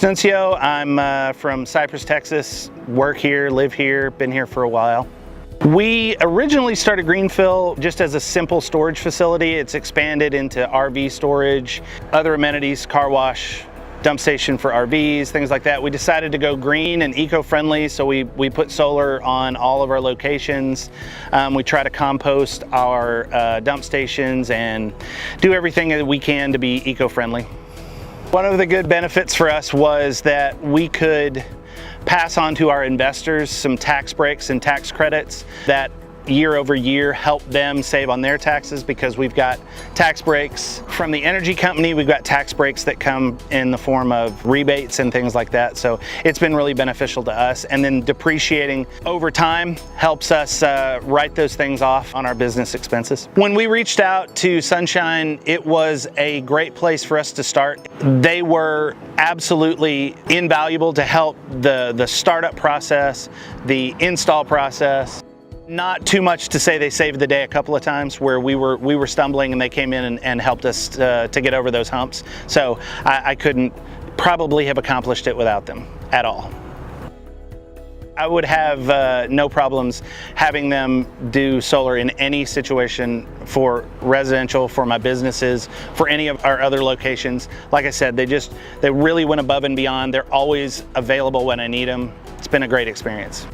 Jonas. I'm from Cypress, Texas, work here, live here, been here for a while. We originally started Greenfill just as a simple storage facility. It's expanded into RV storage, other amenities, car wash, dump station for RVs, things like that. We decided to go green and eco-friendly, so we put solar on all of our locations. We try to compost our dump stations and do everything that we can to be eco-friendly. One of the good benefits for us was that we could pass on to our investors some tax breaks and tax credits that year over year help them save on their taxes, because we've got tax breaks from the energy company. We've got tax breaks that come in the form of rebates and things like that. So it's been really beneficial to us. And then depreciating over time helps us write those things off on our business expenses. When we reached out to Sunshine, it was a great place for us to start. They were absolutely invaluable to help the startup process, the install process. Not too much to say they saved the day a couple of times where we were stumbling, and they came in and helped us to get over those humps. So I couldn't probably have accomplished it without them at all. I would have no problems having them do solar in any situation, for residential, for my businesses, for any of our other locations. Like I said, they really went above and beyond. They're always available when I need them. It's been a great experience.